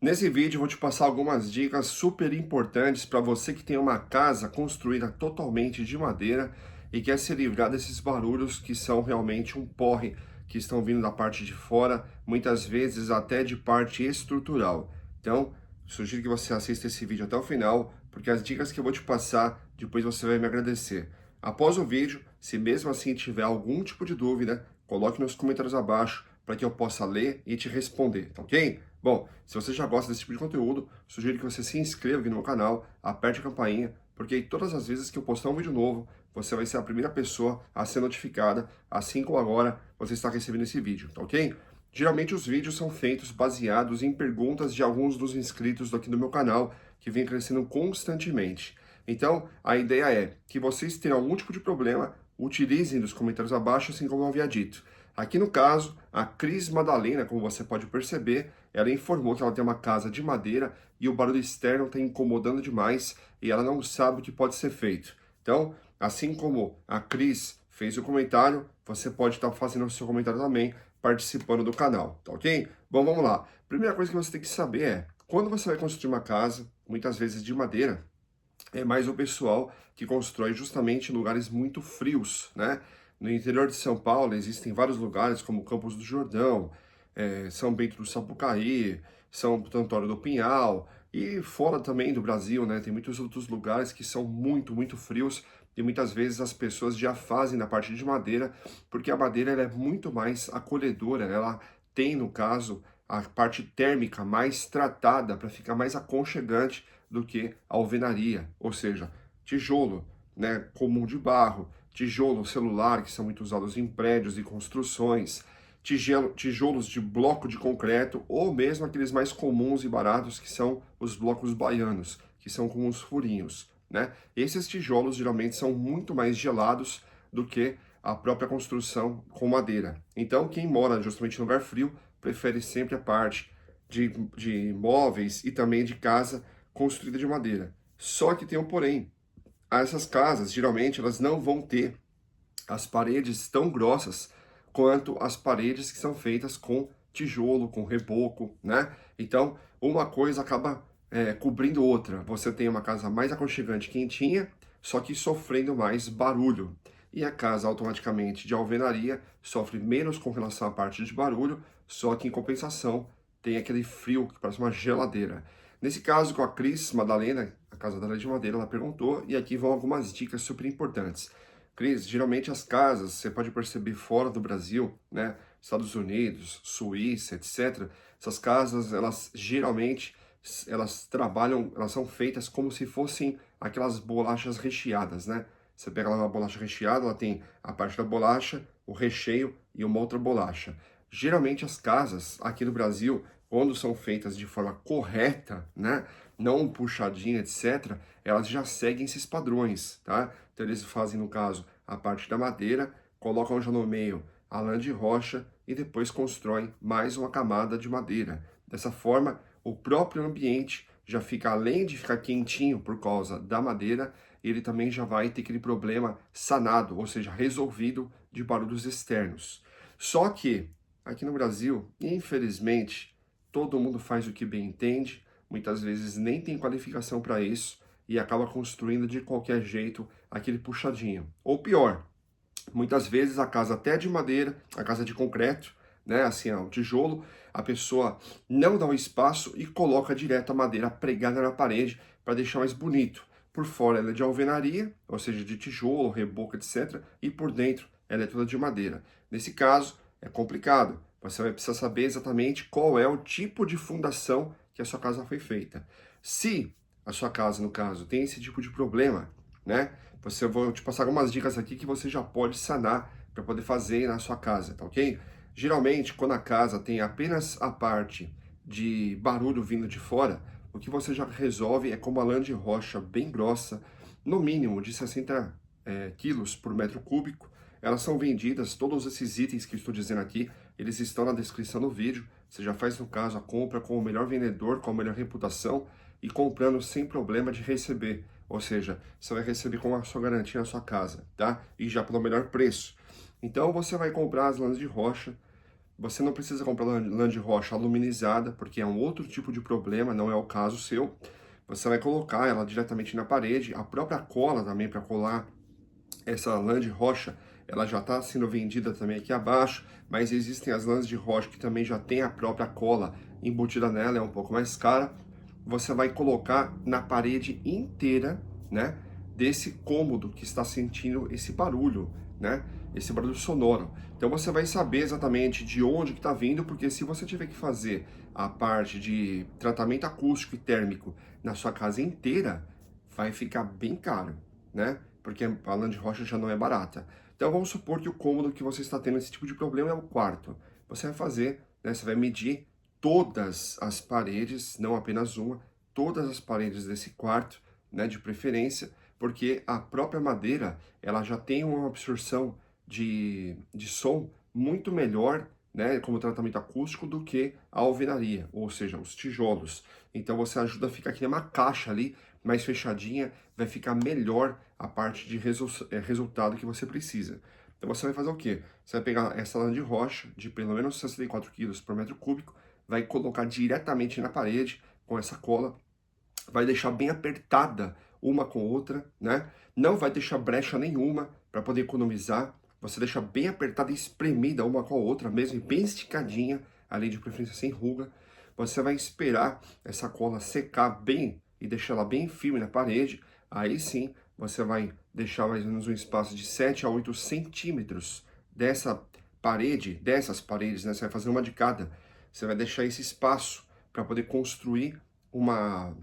Nesse vídeo eu vou te passar algumas dicas super importantes para você que tem uma casa construída totalmente de madeira e quer se livrar desses barulhos que são realmente um porre, que estão vindo da parte de fora, muitas vezes até de parte estrutural. Então, sugiro que você assista esse vídeo até o final, porque as dicas que eu vou te passar, depois você vai me agradecer. Após o vídeo, se mesmo assim tiver algum tipo de dúvida, coloque nos comentários abaixo para que eu possa ler e te responder, tá ok? Bom, se você já gosta desse tipo de conteúdo, sugiro que você se inscreva aqui no meu canal, aperte a campainha, porque aí todas as vezes que eu postar um vídeo novo, você vai ser a primeira pessoa a ser notificada, assim como agora você está recebendo esse vídeo, tá ok? Geralmente os vídeos são feitos baseados em perguntas de alguns dos inscritos aqui do meu canal, que vem crescendo constantemente. Então, a ideia é que vocês tenham algum tipo de problema, utilizem nos comentários abaixo, assim como eu havia dito. Aqui no caso, a Cris Madalena, como você pode perceber, ela informou que ela tem uma casa de madeira e o barulho externo está incomodando demais e ela não sabe o que pode ser feito. Então, assim como a Cris fez o comentário, você pode estar fazendo o seu comentário também, participando do canal, tá ok? Bom, vamos lá. Primeira coisa que você tem que saber é, quando você vai construir uma casa, muitas vezes de madeira, é mais o pessoal que constrói justamente em lugares muito frios, né? No interior de São Paulo existem vários lugares, como Campos do Jordão, São Bento do Sapucaí, São Antônio do Pinhal, e fora também do Brasil, né? Tem muitos outros lugares que são muito frios, e muitas vezes as pessoas já fazem na parte de madeira, porque a madeira ela é muito mais acolhedora, né? Ela tem, no caso, a parte térmica mais tratada para ficar mais aconchegante do que a alvenaria, ou seja, tijolo, né, comum de barro, tijolo celular, que são muito usados em prédios e construções, tijolos de bloco de concreto, ou mesmo aqueles mais comuns e baratos, que são os blocos baianos, que são com os furinhos, né? Esses tijolos geralmente são muito mais gelados do que a própria construção com madeira. Então, quem mora justamente em lugar frio, prefere sempre a parte de móveis e também de casa construída de madeira. Só que tem um porém. Essas casas, geralmente, elas não vão ter as paredes tão grossas quanto as paredes que são feitas com tijolo, com reboco, né? Então, uma coisa acaba cobrindo outra. Você tem uma casa mais aconchegante, quentinha, só que sofrendo mais barulho. E a casa automaticamente de alvenaria sofre menos com relação à parte de barulho, só que em compensação tem aquele frio que parece uma geladeira. Nesse caso, com a Cris Madalena, a casa dela é de madeira, ela perguntou, e aqui vão algumas dicas super importantes. Cris, geralmente as casas, você pode perceber fora do Brasil, né? Estados Unidos, Suíça, etc. Essas casas, elas geralmente, elas trabalham, elas são feitas como se fossem aquelas bolachas recheadas, né? Você pega lá uma bolacha recheada, ela tem a parte da bolacha, o recheio e uma outra bolacha. Geralmente as casas aqui no Brasil, quando são feitas de forma correta, né? Não puxadinha, etc., elas já seguem esses padrões, tá? Então eles fazem, no caso, a parte da madeira, colocam já no meio a lã de rocha e depois constroem mais uma camada de madeira. Dessa forma, o próprio ambiente já fica, além de ficar quentinho por causa da madeira, ele também já vai ter aquele problema sanado, ou seja, resolvido de barulhos externos. Só que, aqui no Brasil, infelizmente, todo mundo faz o que bem entende, muitas vezes nem tem qualificação para isso, e acaba construindo de qualquer jeito aquele puxadinho. Ou pior, muitas vezes a casa até de madeira, a casa de concreto, né, assim, ó, o tijolo, a pessoa não dá um espaço e coloca direto a madeira pregada na parede para deixar mais bonito. Por fora ela é de alvenaria, ou seja, de tijolo, reboco, etc. E por dentro ela é toda de madeira. Nesse caso, é complicado. Você vai precisar saber exatamente qual é o tipo de fundação que a sua casa foi feita. Se a sua casa, no caso, tem esse tipo de problema, né? Eu vou te passar algumas dicas aqui que você já pode sanar para poder fazer na sua casa, tá ok? Geralmente, quando a casa tem apenas a parte de barulho vindo de fora, o que você já resolve é com uma lã de rocha bem grossa, no mínimo de 60 quilos por metro cúbico. Elas são vendidas, todos esses itens que eu estou dizendo aqui, eles estão na descrição do vídeo. Você já faz, no caso, a compra com o melhor vendedor, com a melhor reputação e comprando sem problema de receber. Ou seja, você vai receber com a sua garantia na sua casa, tá? E já pelo melhor preço. Então você vai comprar as lãs de rocha, Você não precisa comprar lã de rocha aluminizada, porque é um outro tipo de problema, não é o caso seu. Você vai colocar ela diretamente na parede, a própria cola também para colar essa lã de rocha, ela já está sendo vendida também aqui abaixo, mas existem as lãs de rocha que também já tem a própria cola embutida nela, é um pouco mais cara. Você vai colocar na parede inteira, né, desse cômodo que está sentindo esse barulho, né, esse barulho sonoro. Então você vai saber exatamente de onde que está vindo, porque se você tiver que fazer a parte de tratamento acústico e térmico na sua casa inteira, vai ficar bem caro, né? Porque a lã de rocha já não é barata. Então vamos supor que o cômodo que você está tendo esse tipo de problema é o quarto. Você vai fazer, né, você vai medir todas as paredes, não apenas uma, todas as paredes desse quarto, né, de preferência, porque a própria madeira, ela já tem uma absorção de som muito melhor, né, como tratamento acústico do que a alvenaria, ou seja, os tijolos. Então você ajuda a ficar aqui uma caixa ali, mais fechadinha, vai ficar melhor a parte de resultado que você precisa. Então você vai fazer o quê? Você vai pegar essa lã de rocha, de pelo menos 64 kg por metro cúbico, vai colocar diretamente na parede com essa cola, vai deixar bem apertada uma com outra, né? Não vai deixar brecha nenhuma para poder economizar. Você deixa bem apertada e espremida uma com a outra, mesmo bem esticadinha, além de preferência sem ruga. Você vai esperar essa cola secar bem e deixar ela bem firme na parede. Aí sim, você vai deixar mais ou menos um espaço de 7 a 8 centímetros dessa parede, dessas paredes, né? Você vai fazer uma de cada. Você vai deixar esse espaço para poder construir uma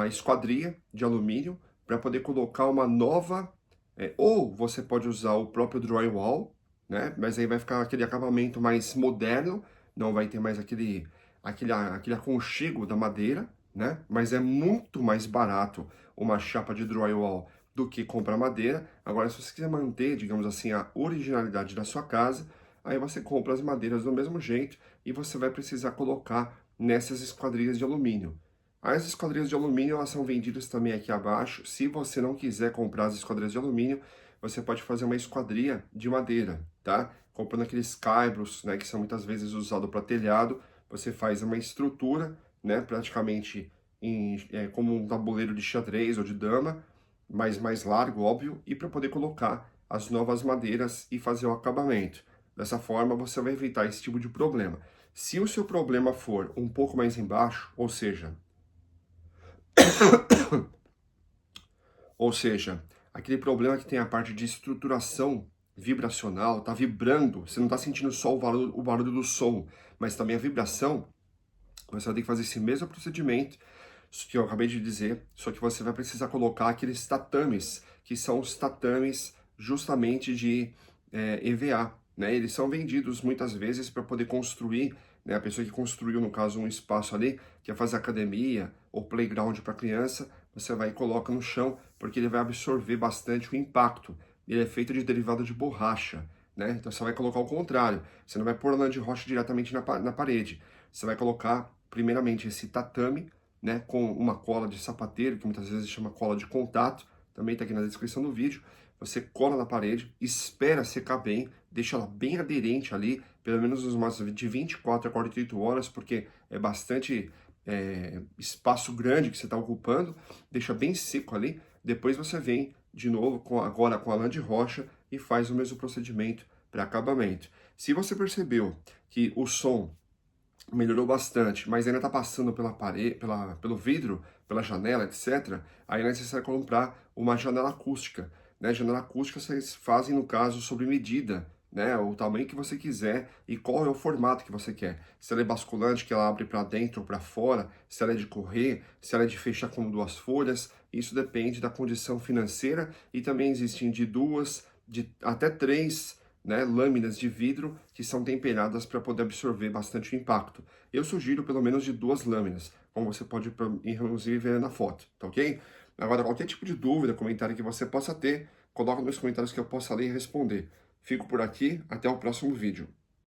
esquadria de alumínio para poder colocar uma nova, ou você pode usar o próprio drywall, né? Mas aí vai ficar aquele acabamento mais moderno, não vai ter mais aquele aconchego da madeira, né? Mas é muito mais barato uma chapa de drywall do que comprar madeira. Agora, se você quiser manter, digamos assim, a originalidade da sua casa, aí você compra as madeiras do mesmo jeito e você vai precisar colocar nessas esquadrias de alumínio. As esquadrias de alumínio, elas são vendidas também aqui abaixo. Se você não quiser comprar as esquadrias de alumínio, você pode fazer uma esquadria de madeira, tá? Comprando aqueles caibros, né, que são muitas vezes usados para telhado, você faz uma estrutura, né, praticamente como um tabuleiro de xadrez ou de dama, mas mais largo, óbvio, e para poder colocar as novas madeiras e fazer o acabamento. Dessa forma, você vai evitar esse tipo de problema. Se o seu problema for um pouco mais embaixo, ou seja, aquele problema que tem a parte de estruturação vibracional, tá vibrando, você não está sentindo só o barulho do som, mas também a vibração, você vai ter que fazer esse mesmo procedimento que eu acabei de dizer, só que você vai precisar colocar aqueles tatames, que são os tatames justamente de EVA, né? Eles são vendidos muitas vezes para poder construir, né? A pessoa que construiu, no caso, um espaço ali, quer fazer academia ou playground para criança, você vai e coloca no chão, porque ele vai absorver bastante o impacto. Ele é feito de derivado de borracha, né? Então você vai colocar o contrário, você não vai pôr lã de rocha diretamente na parede, você vai colocar primeiramente esse tatame, né, com uma cola de sapateiro, que muitas vezes chama cola de contato, também está aqui na descrição do vídeo. Você cola na parede, espera secar bem, deixa ela bem aderente ali, pelo menos umas de 24 a 48 horas, porque é bastante espaço grande que você está ocupando, deixa bem seco ali, depois você vem de novo, agora com a lã de rocha, e faz o mesmo procedimento para acabamento. Se você percebeu que o som melhorou bastante, mas ainda está passando pela parede, pelo vidro, pela janela, etc., aí é necessário comprar uma janela acústica, né? Janela acústica vocês fazem, no caso, sob medida, né? O tamanho que você quiser e qual é o formato que você quer. Se ela é basculante, que ela abre para dentro ou para fora, se ela é de correr, se ela é de fechar com duas folhas, isso depende da condição financeira e também existem de duas, de até três, né, lâminas de vidro que são temperadas para poder absorver bastante o impacto. Eu sugiro pelo menos de 2 lâminas, como você pode inclusive ver na foto, tá ok? Agora, qualquer tipo de dúvida, comentário que você possa ter, coloca nos comentários que eu possa ler e responder. Fico por aqui, até o próximo vídeo.